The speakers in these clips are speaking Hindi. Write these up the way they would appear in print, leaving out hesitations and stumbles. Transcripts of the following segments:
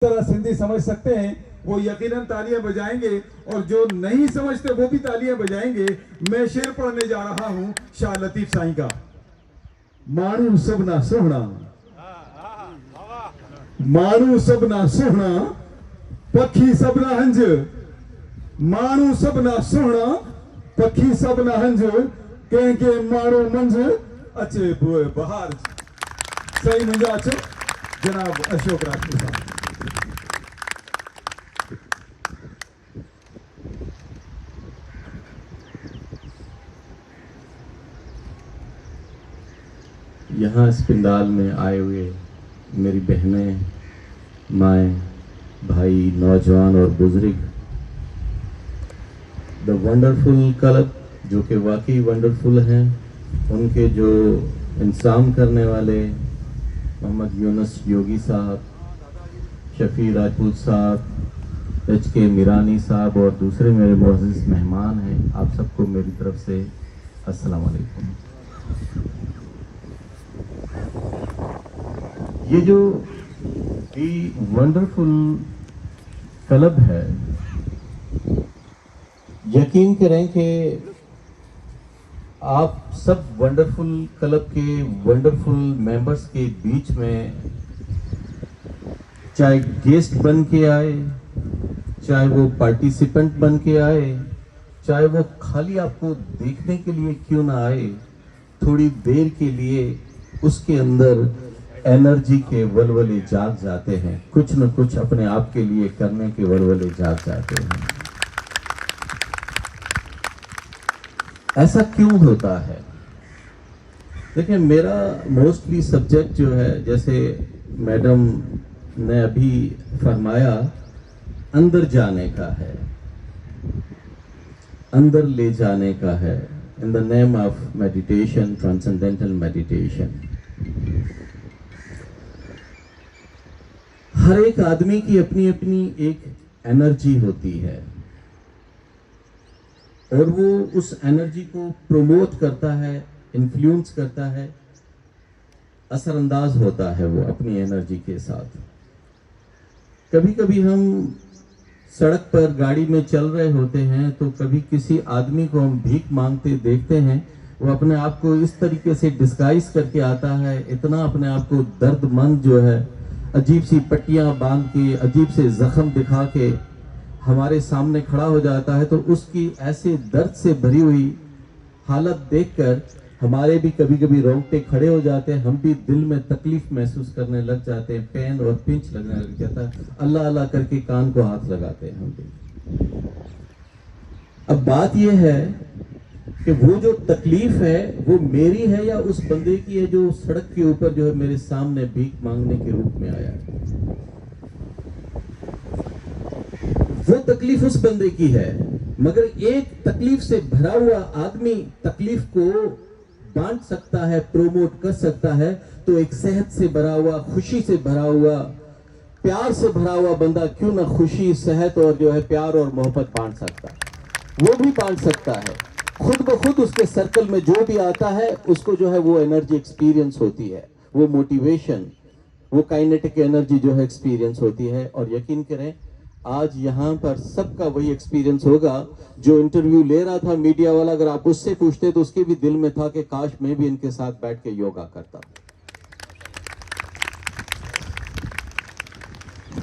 तरह सिंधी समझ सकते हैं वो यकीनन तालियां बजाएंगे और जो नहीं समझते वो भी तालियां बजाएंगे। मैं शेर पढ़ने जा रहा हूं शाह लतीफ साईं का। मानू सबना सोहना, मानू सबना सोहना, पखी सबना हंज, मानू सबना सोहना, पखी सबना हंज, कंहिंखे मारो मंझ अचे बुए बहार। सही मुंहिंजा अचो जनाब अशोक राजपूत साहब। यहाँ इस पंडाल में आए हुए मेरी बहनें, माएँ, भाई, नौजवान और बुजुर्ग, द वंडरफुल क्लब जो कि वाकई वंडरफुल हैं, उनके जो इंतजाम करने वाले मोहम्मद यूनुस योगी साहब, शफी राजपूत साहब, HK मीरानी साहब और दूसरे मेरे मुअज़्ज़िज़ मेहमान हैं, आप सबको मेरी तरफ से अस्सलाम वालेकुम। ये जो वंडरफुल क्लब है, यकीन करें कि आप सब वंडरफुल क्लब के वंडरफुल मेंबर्स के बीच में चाहे गेस्ट बन के आए, चाहे वो पार्टिसिपेंट बन के आए, चाहे वो खाली आपको देखने के लिए क्यों ना आए, थोड़ी देर के लिए उसके अंदर एनर्जी के वलवले जाग जाते हैं, कुछ न कुछ अपने आप के लिए करने के वलवले जाग जाते हैं। ऐसा क्यों होता है? देखिए, मेरा मोस्टली सब्जेक्ट जो है, जैसे मैडम ने अभी फरमाया, अंदर जाने का है, अंदर ले जाने का है, in the name of meditation, transcendental meditation. हर एक आदमी की अपनी अपनी एक एनर्जी होती है और वो उस एनर्जी को प्रमोट करता है, इन्फ्लुएंस करता है, असरअंदाज होता है वो अपनी एनर्जी के साथ। कभी कभी हम सड़क पर गाड़ी में चल रहे होते हैं तो कभी किसी आदमी को हम भीख मांगते देखते हैं, वो अपने आप को इस तरीके से डिस्गाइज करके आता है, इतना अपने आप को दर्दमंद जो है, अजीब सी पट्टियां बांध के, अजीब से जख्म दिखा के हमारे सामने खड़ा हो जाता है। तो उसकी ऐसे दर्द से भरी हुई हालत देखकर हमारे भी कभी कभी रोंगटे खड़े हो जाते हैं, हम भी दिल में तकलीफ महसूस करने लग जाते हैं, पेन और पिंच लगने लग जाता है, अल्लाह अल्लाह करके कान को हाथ लगाते हैं हम भी। अब बात यह है कि वो जो तकलीफ है वो मेरी है या उस बंदे की है जो सड़क के ऊपर जो है मेरे सामने भीख मांगने के रूप में आया है? वो तकलीफ उस बंदे की है, मगर एक तकलीफ से भरा हुआ आदमी तकलीफ को बांट सकता है, प्रोमोट कर सकता है। तो एक सेहत से भरा हुआ, खुशी से भरा हुआ, प्यार से भरा हुआ बंदा क्यों ना खुशी, सेहत और जो है प्यार और मोहब्बत बांट सकता है? वो भी बांट सकता है। खुद ब खुद उसके सर्कल में जो भी आता है उसको जो है वो एनर्जी एक्सपीरियंस होती है, वो मोटिवेशन, वो काइनेटिक एनर्जी जो है एक्सपीरियंस होती है। और यकीन करें, आज यहाँ पर सबका वही एक्सपीरियंस होगा। जो इंटरव्यू ले रहा था मीडिया वाला, अगर आप उससे पूछते तो उसके भी दिल में था कि काश मैं भी इनके साथ बैठ के योगा करता।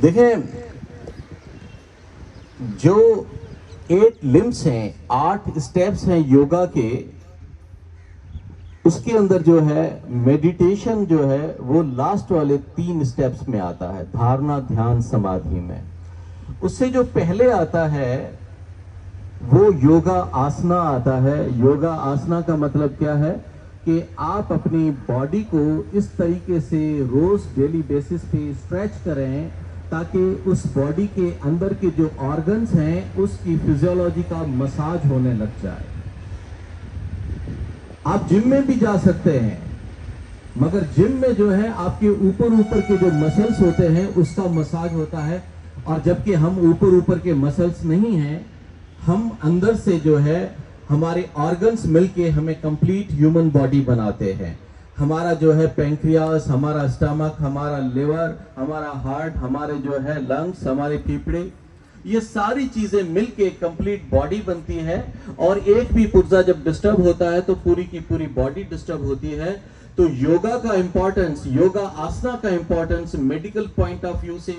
देखें, जो 8 लिम्स हैं, 8 स्टेप्स हैं योगा के, उसके अंदर जो है मेडिटेशन जो है वो लास्ट वाले 3 स्टेप्स में आता है, धारणा, ध्यान, समाधि में। उससे जो पहले आता है वो योगा आसना आता है। योगा आसना का मतलब क्या है कि आप अपनी बॉडी को इस तरीके से रोज डेली बेसिस पे स्ट्रेच करें ताकि उस बॉडी के अंदर के जो ऑर्गन्स हैं उसकी फिजियोलॉजी का मसाज होने लग जाए। आप जिम में भी जा सकते हैं, मगर जिम में जो है आपके ऊपर के जो मसल्स होते हैं उसका मसाज होता है, और जबकि हम ऊपर के मसल्स नहीं हैं, हम अंदर से जो है हमारे ऑर्गन्स मिलके हमें कंप्लीट ह्यूमन बॉडी बनाते हैं। हमारा जो है पैंक्रियास, हमारा स्टमक, हमारा लिवर, हमारा हार्ट, हमारे जो है लंग्स, हमारे फेफड़े, ये सारी चीजें मिलके कंप्लीट बॉडी बनती है। और एक भी पुर्जा जब डिस्टर्ब होता है तो पूरी की पूरी बॉडी डिस्टर्ब होती है। तो योगा का इंपॉर्टेंस, योगा आसना का importance medical point of view से,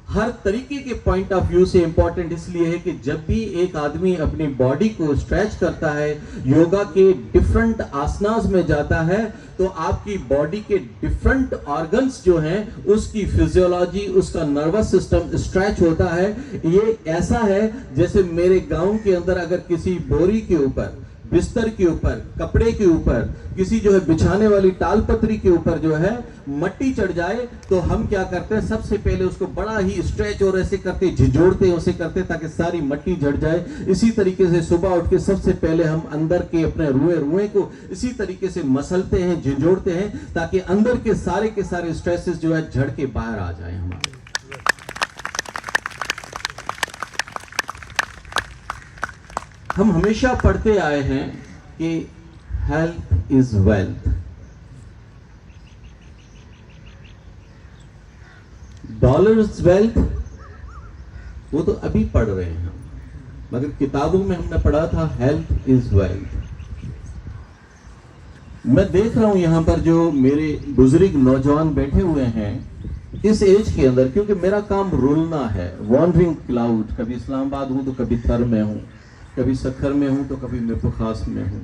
हर तरीके के पॉइंट ऑफ व्यू से इंपॉर्टेंट इसलिए है कि जब भी एक आदमी अपनी बॉडी को स्ट्रेच करता है, योगा के डिफरेंट आसनास में जाता है, तो आपकी बॉडी के डिफरेंट ऑर्गन्स जो हैं उसकी फिजियोलॉजी, उसका नर्वस सिस्टम स्ट्रेच होता है। ये ऐसा है जैसे मेरे गांव के अंदर अगर किसी बोरी के ऊपर, बिस्तर के ऊपर, कपड़े के ऊपर, किसी जो है बिछाने वाली टालपत्री के ऊपर जो है मट्टी चढ़ जाए तो हम क्या करते हैं, सबसे पहले उसको बड़ा ही स्ट्रेच और ऐसे करते झिझोड़ते उसे करते ताकि सारी मट्टी झड़ जाए। इसी तरीके से सुबह उठ के सबसे पहले हम अंदर के अपने रुएं को इसी तरीके से मसलते हैं, झिझोड़ते हैं ताकि अंदर के सारे स्ट्रेसेस जो है झड़ के बाहर आ जाए हमारे। हम हमेशा पढ़ते आए हैं कि health is wealth, dollar is wealth, वो तो अभी पढ़ रहे हैं हम, मगर किताबों में हमने पढ़ा था हेल्थ इज वेल्थ। मैं देख रहा हूं यहां पर जो मेरे बुजुर्ग नौजवान बैठे हुए हैं इस एज के अंदर, क्योंकि मेरा काम रुलना है, वॉन्डरिंग क्लाउड, कभी इस्लामाबाद हूं तो कभी थर में हूं, कभी सखर में हूं तो कभी मिरपुर खास में हूं।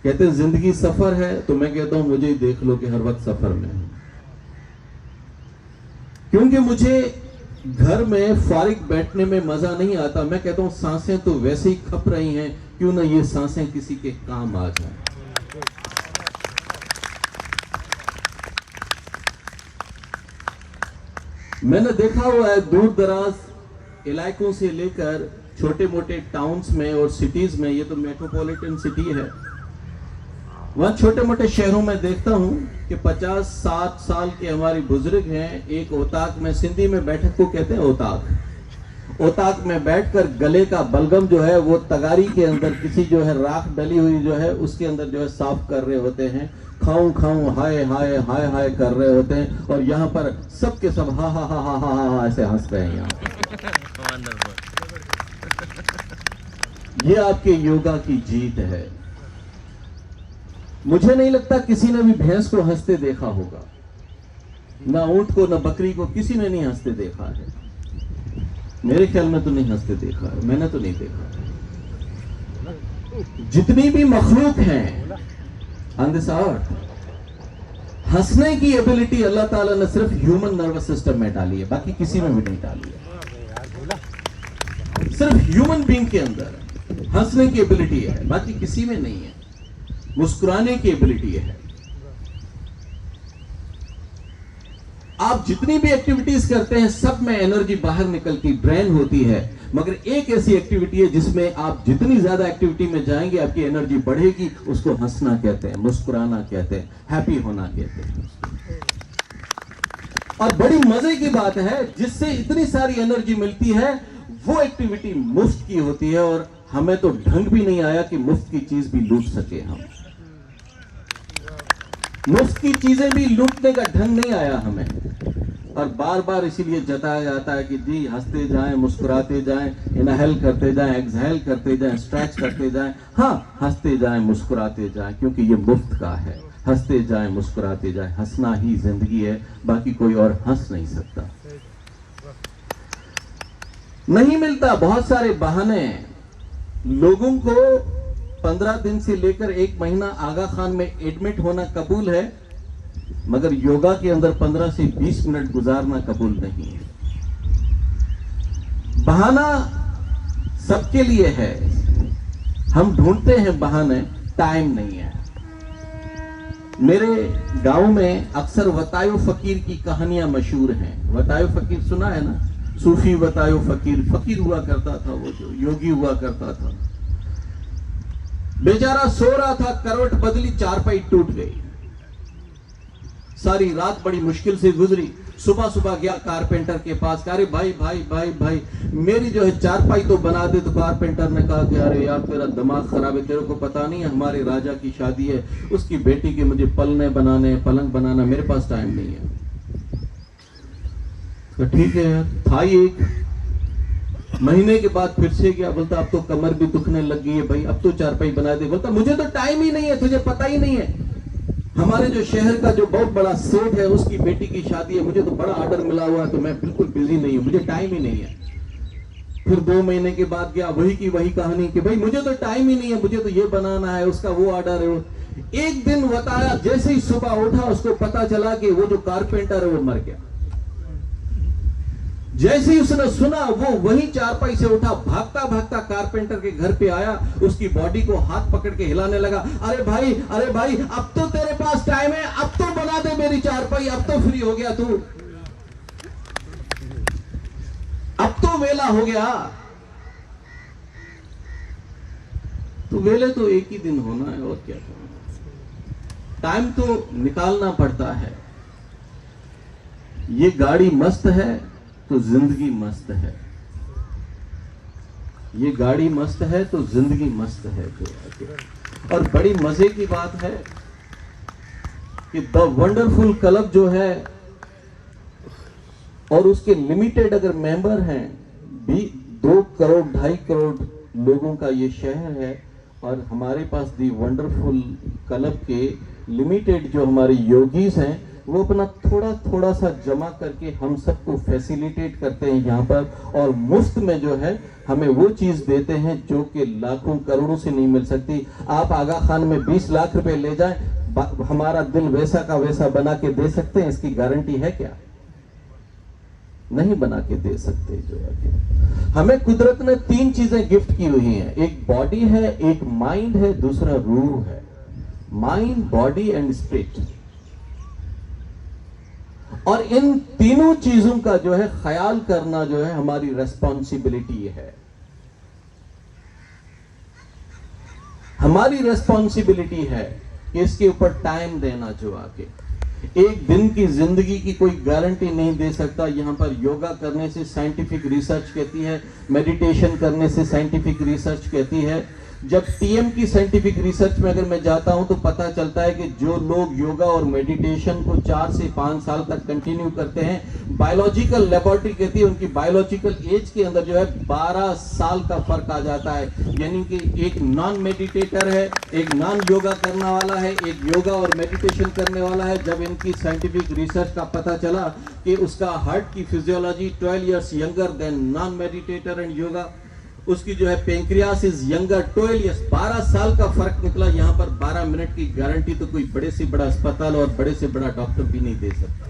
कहते हैं जिंदगी सफर है, तो मैं कहता हूं मुझे ही देख लो कि हर वक्त सफर में हूं, क्योंकि मुझे घर में फारिग बैठने में मजा नहीं आता। मैं कहता हूं सांसें तो वैसे ही खप रही हैं, क्यों ना ये सांसें किसी के काम आ जाएं। मैंने देखा हुआ है दूर दराज इलाकों से लेकर छोटे मोटे टाउन्स में और सिटीज में, ये तो मेट्रोपॉलिटन सिटी है, वहां छोटे मोटे शहरों में देखता हूं कि 50-60 साल के हमारे बुजुर्ग हैं, एक ओताक में, सिंधी में बैठक को कहते हैं ओताक में बैठकर गले का बलगम जो है वो तगारी के अंदर किसी जो है राख डली हुई जो है उसके अंदर जो है साफ कर रहे होते हैं, खाऊं खाऊं हाय हाय हाय हाय कर रहे होते हैं, और यहाँ पर सबके सब हा हा हा हा हा हा ऐसे हंस रहे हैं। यहाँ ये आपके योगा की जीत है। मुझे नहीं लगता किसी ने भी भैंस को हंसते देखा होगा, ना ऊंट को, ना बकरी को, किसी ने नहीं हंसते देखा है। मेरे ख्याल में तो नहीं हंसते देखा है, मैंने तो नहीं देखा। जितनी भी मखलूक हैं ऑन दिस अर्थ, हंसने की एबिलिटी अल्लाह ताला ने सिर्फ ह्यूमन नर्वस सिस्टम में डाली है, बाकी किसी में भी नहीं डाली है। सिर्फ ह्यूमन बीइंग के अंदर हंसने की एबिलिटी है, बाकी किसी में नहीं है। मुस्कुराने की एबिलिटी है। आप जितनी भी एक्टिविटीज करते हैं सब में एनर्जी बाहर निकलती, ड्रेन होती है, मगर एक ऐसी एक्टिविटी है जिसमें आप जितनी ज्यादा एक्टिविटी में जाएंगे आपकी एनर्जी बढ़ेगी, उसको हंसना कहते हैं, मुस्कुराना कहते हैं, हैप्पी होना कहते हैं। और बड़ी मजे की बात है, जिससे इतनी सारी एनर्जी मिलती है वो एक्टिविटी मुफ्त की होती है, और हमें तो ढंग भी नहीं आया कि मुफ्त की चीज भी लूट सके हम। मुफ्त की चीजें भी लूटने का ढंग नहीं आया हमें, और बार बार इसीलिए जताया जाता है कि जी हंसते जाएं, मुस्कुराते जाएं, इनहेल करते जाएं, एक्सहेल करते जाएं, स्ट्रेच करते जाएं। हाँ, हंसते जाएं, मुस्कुराते जाएं, क्योंकि ये मुफ्त का है। हंसते जाएं, मुस्कुराते जाएं, हंसना ही जिंदगी है, बाकी कोई और हंस नहीं सकता। नहीं मिलता, बहुत सारे बहाने। लोगों को 15 दिन से लेकर 1 महीना आगा खान में एडमिट होना कबूल है, मगर योगा के अंदर 15 से 20 मिनट गुजारना कबूल नहीं है। बहाना सबके लिए है, हम ढूंढते हैं बहाने, टाइम नहीं है। मेरे गांव में अक्सर वतायो फकीर की कहानियां मशहूर हैं। वतायो फकीर सुना है ना? सूफी वतायो फकीर, फकीर हुआ करता था, वो जो योगी हुआ करता था। बेचारा सो रहा था, करवट बदली, चारपाई टूट गई। सारी रात बड़ी मुश्किल से गुजरी। सुबह सुबह गया कारपेंटर के पास, अरे भाई भाई भाई भाई मेरी जो है चारपाई तो बना दे। तो कारपेंटर ने कहा कि अरे यार तेरा दिमाग खराब है, तेरे को पता नहीं है हमारे राजा की शादी है, उसकी बेटी के मुझे पलने बनाने, पलंग बनाना, मेरे पास टाइम नहीं है। तो ठीक है यार, था ही एक महीने के बाद फिर से गया, बोलता अब तो कमर भी दुखने लग गई है भाई, अब तो चारपाई बना दे। बोलता मुझे तो टाइम ही नहीं है, तुझे पता ही नहीं है हमारे जो शहर का जो बहुत बड़ा सेठ है उसकी बेटी की शादी है, मुझे तो बड़ा ऑर्डर मिला हुआ है, तो मैं बिल्कुल बिजी नहीं हूं, मुझे टाइम ही नहीं है। फिर 2 महीने के बाद गया, वही की वही कहानी कि भाई मुझे तो टाइम ही नहीं है, मुझे तो ये बनाना है, उसका वो ऑर्डर है। एक दिन बताया, जैसे ही सुबह उठा उसको पता चला कि वो जो कारपेंटर है वो मर गया। जैसे ही उसने सुना वो वही चारपाई से उठा, भागता भागता कारपेंटर के घर पे आया, उसकी बॉडी को हाथ पकड़ के हिलाने लगा, अरे भाई अब तो तेरे पास टाइम है, अब तो बना दे मेरी चारपाई, अब तो फ्री हो गया तू, अब तो वेला हो गया। तो वेले तो एक ही दिन होना है और क्या करना, टाइम तो निकालना पड़ता है। ये गाड़ी मस्त है तो जिंदगी मस्त है, ये गाड़ी मस्त है तो जिंदगी मस्त है। और बड़ी मजे की बात है कि द वंडरफुल क्लब जो है और उसके लिमिटेड अगर मेंबर हैं, 2 करोड़ 2.5 करोड़ लोगों का ये शहर है, और हमारे पास दी वंडरफुल क्लब के लिमिटेड जो हमारे योगीज हैं वो अपना थोड़ा सा जमा करके हम सबको फैसिलिटेट करते हैं यहाँ पर, और मुफ्त में जो है हमें वो चीज देते हैं जो कि लाखों करोड़ों से नहीं मिल सकती। आप आगा खान में 20 लाख रुपए ले जाएं, हमारा दिल वैसा का वैसा बना के दे सकते हैं, इसकी गारंटी है क्या? नहीं बना के दे सकते। जो है हमें कुदरत ने 3 चीजें गिफ्ट की हुई हैं, एक बॉडी है, एक माइंड है, दूसरा रूह है। Mind, body and spirit. और इन तीनों चीजों का जो है ख्याल करना जो है हमारी रेस्पॉन्सिबिलिटी है। हमारी रेस्पॉन्सिबिलिटी है कि इसके ऊपर टाइम देना। जो आके एक दिन की जिंदगी की कोई गारंटी नहीं दे सकता। यहां पर योगा करने से साइंटिफिक रिसर्च कहती है, मेडिटेशन करने से साइंटिफिक रिसर्च कहती है। जब टीएम की साइंटिफिक रिसर्च में अगर मैं जाता हूं तो पता चलता है कि जो लोग योगा और मेडिटेशन को 4 से 5 साल तक कंटिन्यू करते हैं, बायोलॉजिकल लेबोरेटरी कहती है उनकी बायोलॉजिकल एज के अंदर जो है 12 साल का फर्क आ जाता है। यानी कि एक नॉन मेडिटेटर है, एक नॉन योगा करने वाला है, एक योगा और मेडिटेशन करने वाला है। जब इनकी साइंटिफिक रिसर्च का पता चला कि उसका हार्ट की physiology 12 years younger than non meditator and yoga, उसकी जो है पेंक्रियास इज यंगर 12 ईयर्स, 12 साल का फर्क निकला। यहां पर 12 मिनट की गारंटी तो कोई बड़े से बड़ा अस्पताल और बड़े से बड़ा डॉक्टर भी नहीं दे सकता।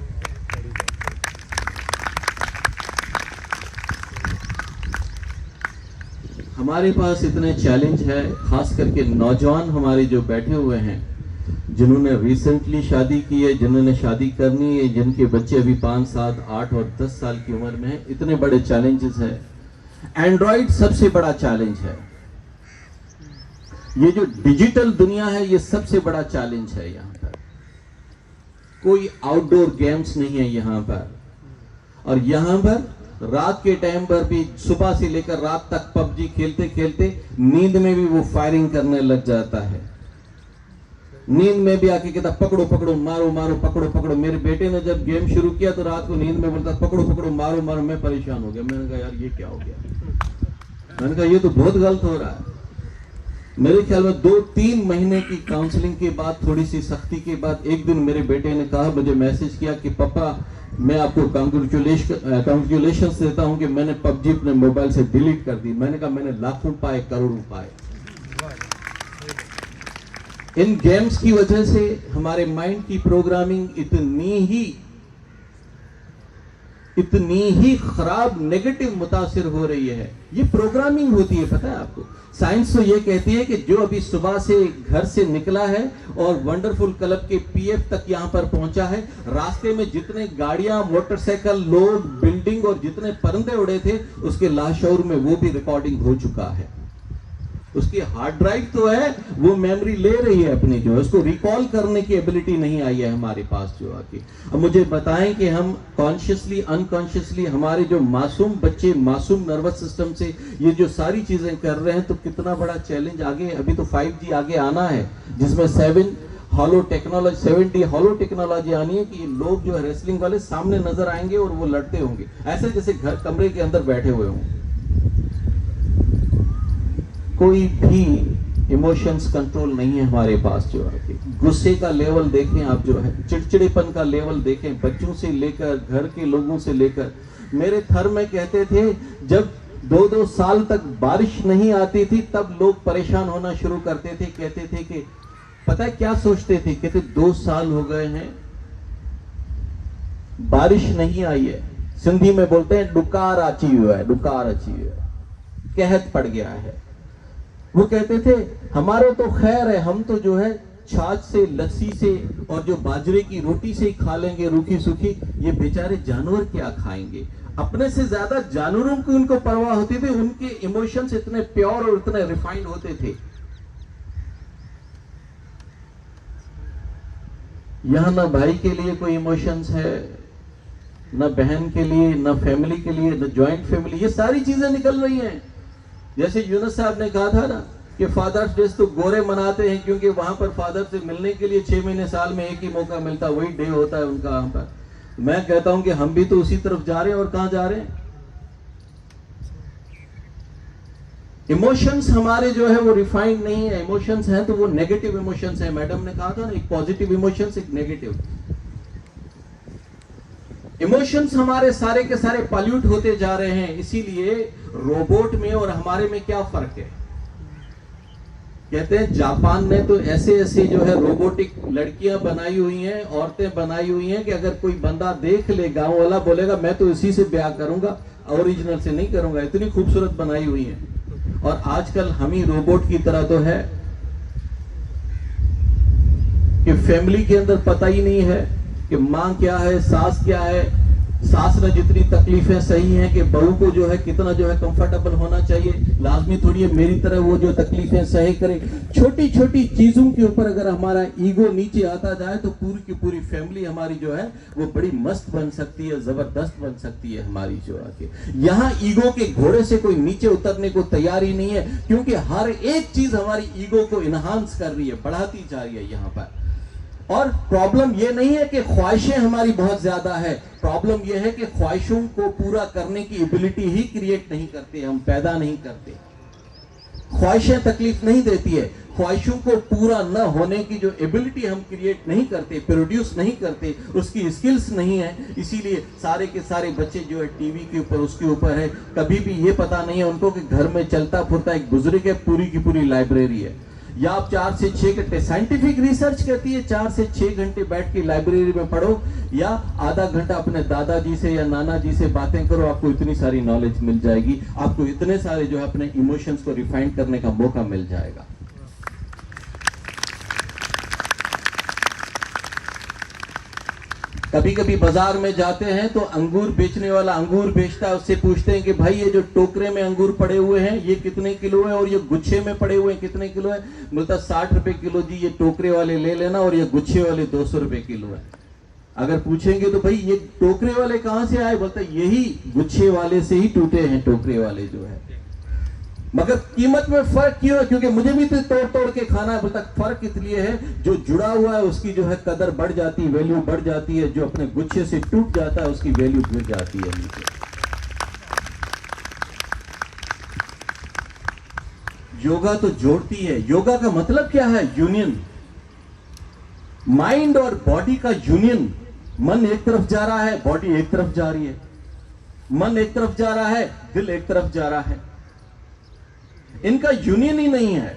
हमारे पास इतने चैलेंज है, खास करके नौजवान हमारे जो बैठे हुए हैं, जिन्होंने रिसेंटली शादी की है, जिन्होंने शादी करनी है, जिनके बच्चे अभी 5, 7, 8 और 10 साल की उम्र में है, इतने बड़े चैलेंजेस है। एंड्रॉइड सबसे बड़ा चैलेंज है। ये जो डिजिटल दुनिया है ये सबसे बड़ा चैलेंज है। यहां पर कोई आउटडोर गेम्स नहीं है यहां पर, और यहां पर रात के टाइम पर भी सुबह से लेकर रात तक पबजी खेलते खेलते नींद में भी वो फायरिंग करने लग जाता है। नींद में भी आके कहता पकड़ो पकड़ो मारो मारो पकड़ो पकड़ो। मेरे बेटे ने जब गेम शुरू किया तो रात को नींद में बोलता पकड़ो पकड़ो मारो मारो। मैं परेशान हो गया, मैंने कहा यार ये क्या हो गया। मैंने कहा ये तो बहुत गलत हो रहा है। मेरे ख्याल में 2-3 महीने की काउंसलिंग के बाद, थोड़ी सी सख्ती के बाद, एक दिन मेरे बेटे ने कहा, मुझे मैसेज किया कि पापा मैं आपको कांग्रेचुलेशन देता हूं कि मैंने पबजी अपने मोबाइल से डिलीट कर दी। मैंने कहा मैंने लाखों पाए, करोड़ों पाए। इन गेम्स की वजह से हमारे माइंड की प्रोग्रामिंग इतनी ही खराब नेगेटिव मुतासिर हो रही है। ये प्रोग्रामिंग होती है, पता है आपको। साइंस तो ये कहती है कि जो अभी सुबह से घर से निकला है और वंडरफुल क्लब के पीएफ तक यहां पर पहुंचा है, रास्ते में जितने गाड़ियां, मोटरसाइकिल, लोग, बिल्डिंग और जितने परिंदे उड़े थे, उसके लाशौर में वो भी रिकॉर्डिंग हो चुका है। उसकी हार्ड ड्राइव तो है, वो मेमोरी ले रही है अपनी, जो है उसको रिकॉल करने की एबिलिटी नहीं आई है हमारे पास जो आके। अब मुझे बताएं कि हम कॉन्शियसली अनकॉन्शियसली हमारे जो मासूम बच्चे मासूम नर्वस सिस्टम से ये जो सारी चीजें कर रहे हैं, तो कितना बड़ा चैलेंज आगे। अभी तो 5G आगे आना है, जिसमें 7D हॉलो टेक्नोलॉजी आनी है कि ये लोग जो है रेसलिंग वाले सामने नजर आएंगे और वो लड़ते होंगे ऐसे जैसे घर कमरे के अंदर बैठे हुए होंगे। कोई भी इमोशंस कंट्रोल नहीं है हमारे पास जो है। गुस्से का लेवल देखें आप जो है, चिड़चिड़ेपन का लेवल देखें, बच्चों से लेकर घर के लोगों से लेकर। मेरे थर में कहते थे जब 2-2 साल तक बारिश नहीं आती थी तब लोग परेशान होना शुरू करते थे। कहते थे कि पता है क्या सोचते थे, कहते 2 साल हो गए हैं बारिश नहीं आई है। सिंधी में बोलते हैं डुकार आची हुआ है, डुकार आची हुआ है, कहत पड़ गया है। वो कहते थे हमारे तो खैर है, हम तो जो है छाछ से लस्सी से और जो बाजरे की रोटी से ही खा लेंगे रूखी सूखी, ये बेचारे जानवर क्या खाएंगे। अपने से ज्यादा जानवरों की उनको परवाह होती थी, उनके इमोशंस इतने प्योर और इतने रिफाइंड होते थे। यहां ना भाई के लिए कोई इमोशंस है, ना बहन के लिए, ना फैमिली के लिए, ना जॉइंट फैमिली, ये सारी चीजें निकल रही हैं। जैसे यूनुस साहब ने कहा था ना कि फादर्स डे तो गोरे मनाते हैं क्योंकि वहां पर फादर से मिलने के लिए 6 महीने साल में एक ही मौका मिलता है, वही डे होता है उनका वहां पर। मैं कहता हूं कि हम भी तो उसी तरफ जा रहे हैं, और कहां जा रहे हैं। इमोशंस हमारे जो है वो रिफाइंड नहीं है। इमोशंस हैं तो वो नेगेटिव इमोशंस है। मैडम ने कहा था ना, एक पॉजिटिव इमोशंस, एक नेगेटिव इमोशंस। हमारे सारे के सारे पॉल्यूट होते जा रहे हैं। इसीलिए रोबोट में और हमारे में क्या फर्क है। कहते हैं जापान ने तो ऐसे ऐसे जो है रोबोटिक लड़कियां बनाई हुई हैं, औरतें बनाई हुई हैं कि अगर कोई बंदा देख ले, गांव वाला बोलेगा मैं तो इसी से ब्याह करूंगा, ओरिजिनल से नहीं करूंगा। इतनी खूबसूरत बनाई हुई है। और आजकल हम ही रोबोट की तरह तो है कि फैमिली के अंदर पता ही नहीं है कि मां क्या है, सास क्या है। सास ने जितनी तकलीफें सही हैं कि बहू को जो है कितना जो है कंफर्टेबल होना चाहिए। लाजमी थोड़ी है मेरी तरह वो जो तकलीफें सही करे। छोटी छोटी चीजों के ऊपर अगर हमारा ईगो नीचे आता जाए तो पूरी की पूरी फैमिली हमारी जो है वो बड़ी मस्त बन सकती है, जबरदस्त बन सकती है हमारी जो आके। यहाँ ईगो के घोड़े से कोई नीचे उतरने को तैयार ही नहीं है, क्योंकि हर एक चीज हमारी ईगो को इनहांस कर रही है, बढ़ाती जा रही है यहाँ पर। और प्रॉब्लम ये नहीं है कि ख्वाहिशें हमारी बहुत ज्यादा है, प्रॉब्लम ये है कि ख्वाहिशों को पूरा करने की एबिलिटी ही क्रिएट नहीं करते, हम पैदा नहीं करते। ख्वाहिशें तकलीफ नहीं देती है, ख्वाहिशों को पूरा न होने की जो एबिलिटी हम क्रिएट नहीं करते, प्रोड्यूस नहीं करते, उसकी स्किल्स नहीं है। इसीलिए सारे के सारे बच्चे जो है टीवी के ऊपर उसके ऊपर है। कभी भी ये पता नहीं है उनको कि घर में चलता फिरता एक बुजुर्ग है, पूरी की पूरी लाइब्रेरी है। या आप 4 से 6 घंटे, साइंटिफिक रिसर्च कहती है 4 से 6 घंटे बैठ के लाइब्रेरी में पढ़ो, या आधा घंटा अपने दादाजी से या नाना जी से बातें करो, आपको इतनी सारी नॉलेज मिल जाएगी, आपको इतने सारे जो है अपने इमोशंस को रिफाइन करने का मौका मिल जाएगा। कभी कभी बाजार में जाते हैं तो अंगूर बेचने वाला अंगूर बेचता है, उससे पूछते हैं कि भाई ये जो टोकरे में अंगूर पड़े हुए हैं ये कितने किलो है, और ये गुच्छे में पड़े हुए हैं कितने किलो है। बोलता 60 रुपए किलो जी, ये टोकरे वाले ले लेना, और ये गुच्छे वाले 200 रुपए किलो है। अगर पूछेंगे तो भाई ये टोकरे वाले कहां से आए, बोलता यही गुच्छे वाले से ही टूटे हैं टोकरे वाले जो है। मगर कीमत में फर्क क्यों है, क्योंकि मुझे भी तो तोड़ तोड़ के खाना है। बोलता फर्क इसलिए है जो जुड़ा हुआ है उसकी जो है कदर बढ़ जाती है, वैल्यू बढ़ जाती है, जो अपने गुच्छे से टूट जाता है उसकी वैल्यू गिर जाती है नीचे। योगा तो जोड़ती है। योगा का मतलब क्या है, यूनियन, माइंड और बॉडी का यूनियन। मन एक तरफ जा रहा है, बॉडी एक तरफ जा रही है, मन एक तरफ जा रहा है, दिल एक तरफ जा रहा है। इनका यूनियन ही नहीं है,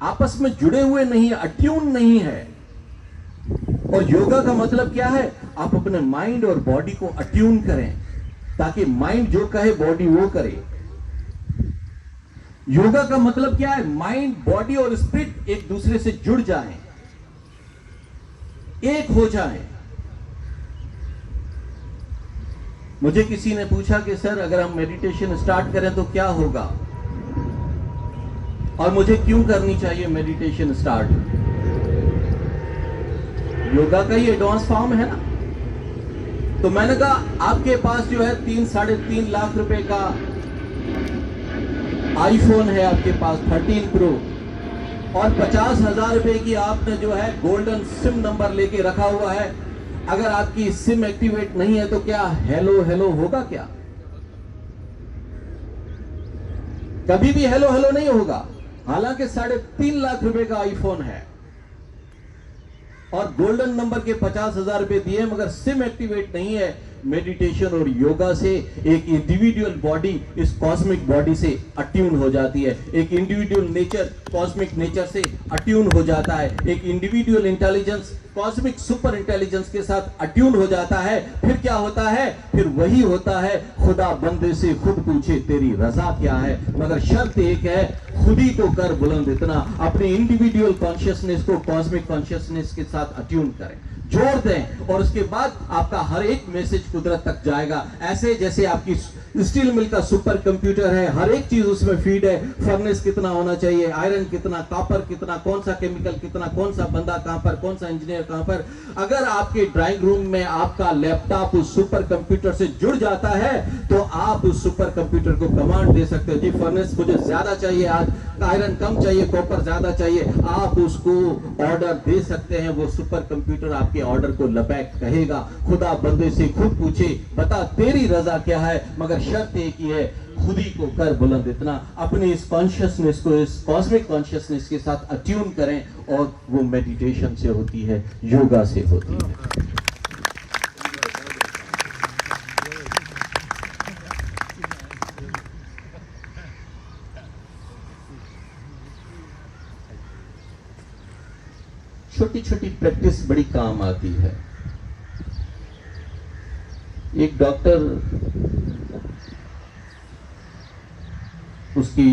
आपस में जुड़े हुए नहीं है, अट्यून नहीं है। और योगा का मतलब क्या है, आप अपने माइंड और बॉडी को अट्यून करें, ताकि माइंड जो कहे बॉडी वो करे। योगा का मतलब क्या है, माइंड, बॉडी और स्पिरिट एक दूसरे से जुड़ जाएं, एक हो जाएं। मुझे किसी ने पूछा कि सर अगर हम मेडिटेशन स्टार्ट करें तो क्या होगा। और मुझे क्यों करनी चाहिए मेडिटेशन स्टार्ट? योगा का ही एडवांस फॉर्म है ना। तो मैंने कहा आपके पास जो है 3-3.5 लाख रुपए का आईफोन है आपके पास 13 प्रो, और 50,000 रुपए की आपने जो है गोल्डन सिम नंबर लेके रखा हुआ है। अगर आपकी सिम एक्टिवेट नहीं है तो क्या हेलो हेलो होगा? क्या कभी भी हेलो हेलो नहीं होगा। हालांकि 3.5 लाख रुपए का आईफोन है और गोल्डन नंबर के 50,000 रुपए दिए, मगर सिम एक्टिवेट नहीं है। मेडिटेशन और योगा से एक इंडिविजुअल बॉडी इस कॉस्मिक बॉडी से अट्यून हो जाती है, एक इंडिविजुअल नेचर कॉस्मिक नेचर से अट्यून हो जाता है, एक individual intelligence cosmic super intelligence के साथ अट्यून हो जाता है। फिर क्या होता है? फिर वही होता है, खुदा बंदे से खुद पूछे तेरी रजा क्या है। मगर शर्त एक है, खुद ही को कर बुलंद इतना, अपने इंडिविजुअल कॉन्शियसनेस को कॉस्मिक कॉन्शियसनेस के साथ अट्यून करें, जोड़ दें, और उसके बाद आपका हर एक मैसेज कुदरत तक जाएगा। ऐसे जैसे आपकी स्टील मिल का सुपर कंप्यूटर है, हर एक चीज उसमें फीड है। फर्नेस कितना होना चाहिए, आयरन कितना, कॉपर कितना, कौन सा केमिकल कितना, कौन सा बंदा कहां पर, कौन सा इंजीनियर कहां पर। अगर आपके ड्राइंग रूम में आपका लैपटॉप उस सुपर कंप्यूटर से जुड़ जाता है तो आप उस सुपर कंप्यूटर को कमांड दे सकते हो, जी फर्नेस मुझे ज्यादा चाहिए, आज आयरन कम चाहिए, कॉपर ज्यादा चाहिए। आप उसको ऑर्डर दे सकते हैं, वो सुपर कंप्यूटर आपके ऑर्डर को लबैक कहेगा। खुदा बंदे से खुद पूछे बता तेरी रजा क्या है। मगर शर्त एक ही है, खुद ही को कर बुलंद इतना, अपने इस कॉन्शियसनेस को इस कॉस्मिक कॉन्शियसनेस के साथ अट्यून करें, और वो मेडिटेशन से होती है, योगा से होती है। छोटी छोटी प्रैक्टिस बड़ी काम आती है। एक डॉक्टर उसकी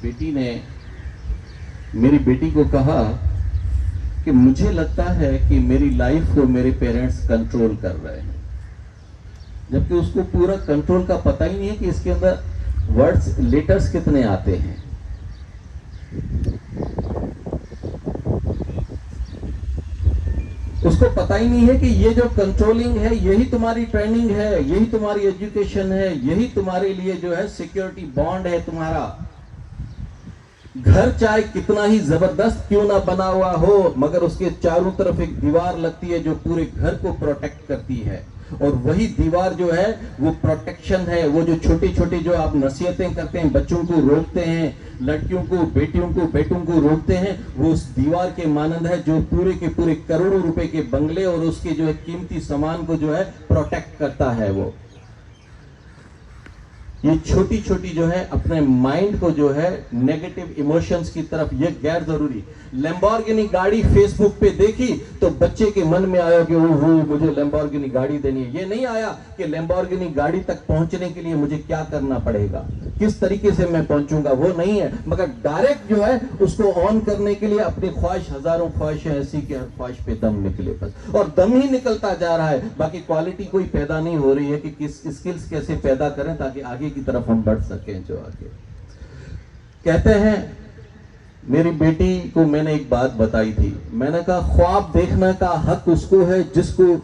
बेटी ने मेरी बेटी को कहा कि मुझे लगता है कि मेरी लाइफ को मेरे पेरेंट्स कंट्रोल कर रहे हैं, जबकि उसको पूरा कंट्रोल का पता ही नहीं है कि इसके अंदर वर्ड्स लेटर्स कितने आते हैं। उसको पता ही नहीं है कि ये जो कंट्रोलिंग है यही तुम्हारी ट्रेनिंग है, यही तुम्हारी एजुकेशन है, यही तुम्हारे लिए जो है सिक्योरिटी बॉन्ड है। तुम्हारा घर चाहे कितना ही जबरदस्त क्यों ना बना हुआ हो, मगर उसके चारों तरफ एक दीवार लगती है जो पूरे घर को प्रोटेक्ट करती है, और वही दीवार जो है वो प्रोटेक्शन है। वो जो छोटी छोटी जो आप नसीहतें करते हैं, बच्चों को रोकते हैं, लड़कियों को, बेटियों को, बेटों को रोकते हैं, वो उस दीवार के मानंद है जो पूरे के पूरे करोड़ों रुपए के बंगले और उसके जो है कीमती सामान को जो है प्रोटेक्ट करता है। वो ये छोटी छोटी जो है अपने माइंड को जो है नेगेटिव इमोशंस की तरफ, ये गैर जरूरी। लैम्बोर्गिनी गाड़ी फेसबुक पे देखी तो बच्चे के मन में आया कि ओहो मुझे लैम्बोर्गिनी गाड़ी देनी है। ये नहीं आया कि लैम्बोर्गिनी गाड़ी तक पहुंचने के लिए मुझे क्या करना पड़ेगा, किस तरीके से मैं पहुंचूंगा, वो नहीं है। मगर डायरेक्ट जो है उसको ऑन करने के लिए अपनी ख्वाहिश, हजारों ख्वाहिशें ऐसी कि हर ख्वाहिश पे दम निकले बस, और दम ही निकलता जा रहा है। बाकी क्वालिटी कोई पैदा नहीं हो रही है कि किस स्किल्स कैसे पैदा करें ताकि आगे की तरफ हम बढ़ सकें। जो आगे कहते हैं, मेरी बेटी को मैंने एक बात बताई थी, मैंने कहा ख्वाब देखने का हक उसको है जिसको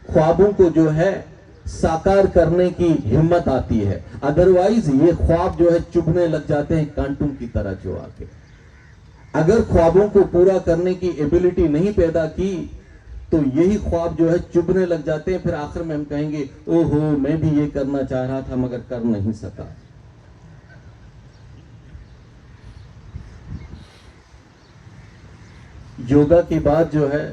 ख्वाबों को जो है साकार करने की हिम्मत आती है। अदरवाइज ये ख्वाब जो है चुभने लग जाते हैं कांटों की तरह जो आके। अगर ख्वाबों को पूरा करने की एबिलिटी नहीं पैदा की तो यही ख्वाब जो है चुभने लग जाते हैं। फिर आखिर में हम कहेंगे ओहो मैं भी ये करना चाह रहा था मगर कर नहीं सका। योगा के बाद जो है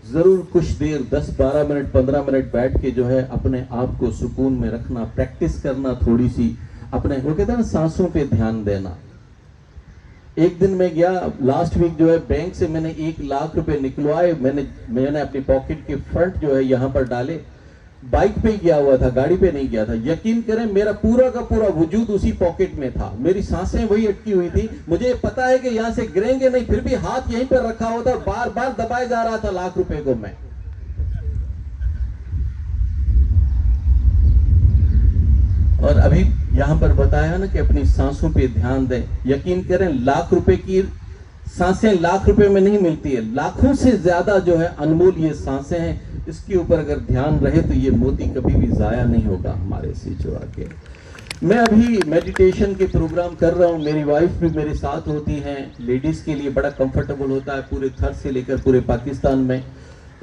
जरूर कुछ देर 10-12 मिनट 15 मिनट बैठ के जो है अपने आप को सुकून में रखना, प्रैक्टिस करना, थोड़ी सी अपने वो कहते हैं ना सांसों पे ध्यान देना। एक दिन मैं गया लास्ट वीक जो है बैंक से मैंने 1 लाख रुपए निकलवाए, मैंने अपनी पॉकेट के फ्रंट जो है यहाँ पर डाले। बाइक पे गया हुआ था, गाड़ी पे नहीं गया था। यकीन करें मेरा पूरा का पूरा वजूद उसी पॉकेट में था, मेरी सांसें वही अटकी हुई थी। मुझे पता है कि यहां से गिरेंगे नहीं, फिर भी हाथ यहीं पर रखा हुआ था, बार बार दबाया जा रहा था लाख रुपए को मैं। और अभी यहाँ पर बताया ना कि अपनी सांसों पे ध्यान दें। यकीन करें, लाख रुपए की सांसें लाख रुपए में नहीं मिलती है, लाखों से ज्यादा जो है अनमोल ये सांसें हैं। इसके ऊपर अगर ध्यान रहे तो ये मोती कभी भी जाया नहीं होगा हमारे से जो आके। मैं अभी मेडिटेशन के प्रोग्राम कर रहा हूँ, मेरी वाइफ भी मेरे साथ होती हैं। लेडीज के लिए बड़ा कंफर्टेबल होता है पूरे थर से लेकर पूरे पाकिस्तान में।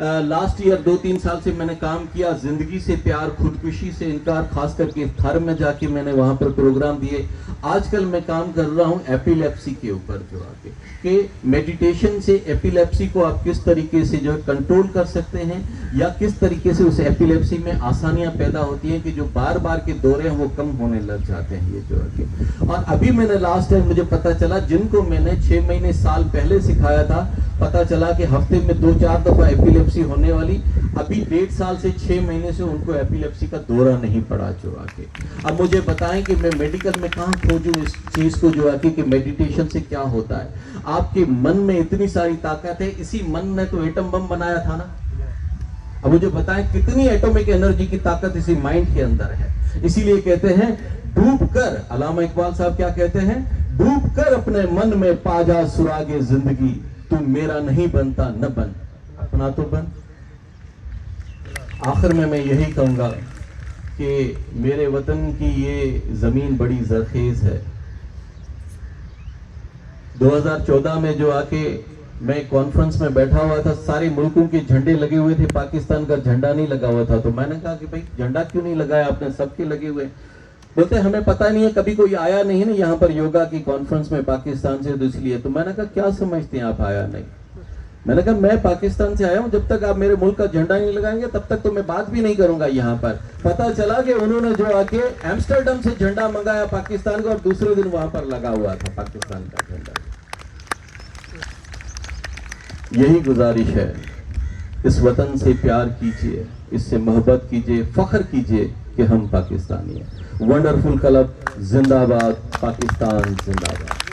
लास्ट ईयर 2-3 साल से मैंने काम किया, जिंदगी से प्यार, खुदकुशी से इनकार, खास करके थर में जाके मैंने वहां पर प्रोग्राम दिए। आजकल मैं काम कर रहा हूं एपिलेप्सी के ऊपर जो आके कि मेडिटेशन से एपिलेप्सी को आप किस तरीके से जो है कंट्रोल कर सकते हैं, या किस तरीके से उस एपिलेप्सी में आसानियां पैदा होती हैं कि जो बार बार के दौरे हैं वो कम होने लग जाते हैं ये जो आके। और अभी मैंने लास्ट टाइम मुझे पता चला, जिनको मैंने 6 महीने साल पहले सिखाया था, पता चला कि हफ्ते में 2-4 दफा एपिलेप्सी होने वाली, अभी 1.5 साल से 6 महीने से उनको एपिलेप्सी का दौरा नहीं पड़ा जो आके। अब मुझे बताएं कि मैं मेडिकल में कहां खोजूं इस चीज को जो आके कि मेडिटेशन से क्या होता है। आपके मन में इतनी सारी ताकत है, इसी मन ने तो एटम बम बनाया था ना। अब मुझे बताएं कितनी एटॉमिक एनर्जी की ताकत इसी माइंड के अंदर है। इसीलिए कहते हैं डूब कर, अल्लामा इकबाल साहब क्या कहते हैं, डूब कर अपने मन में पा जा सुरागे जिंदगी, तू मेरा नहीं बनता न बन, अपना तो बन। आखिर में मैं यही कहूंगा कि मेरे वतन की ये जमीन बड़ी जरखेज है। 2014 में जो आके मैं कॉन्फ्रेंस में बैठा हुआ था, सारे मुल्कों के झंडे लगे हुए थे, पाकिस्तान का झंडा नहीं लगा हुआ था। तो मैंने कहा कि भाई झंडा क्यों नहीं लगाया आपने, सबके लगे हुए। बोलते हमें पता नहीं है, कभी कोई आया नहीं है ना यहाँ पर योगा की कॉन्फ्रेंस में पाकिस्तान से, तो इसलिए। तो मैंने कहा क्या समझते हैं आप आया नहीं। मैंने कहा मैं पाकिस्तान से आया हूं, जब तक आप मेरे मुल्क का झंडा नहीं लगाएंगे तब तक तो मैं बात भी नहीं करूंगा यहाँ पर। पता चला कि उन्होंने जो आके एम्स्टर्डम से झंडा मंगाया पाकिस्तान का, और दूसरे दिन वहां पर लगा हुआ था पाकिस्तान का झंडा। यही गुजारिश है, इस वतन से प्यार कीजिए, इससे मोहब्बत कीजिए, फख्र कीजिए कि हम पाकिस्तानी हैं। वंडरफुल क्लब जिंदाबाद, पाकिस्तान जिंदाबाद।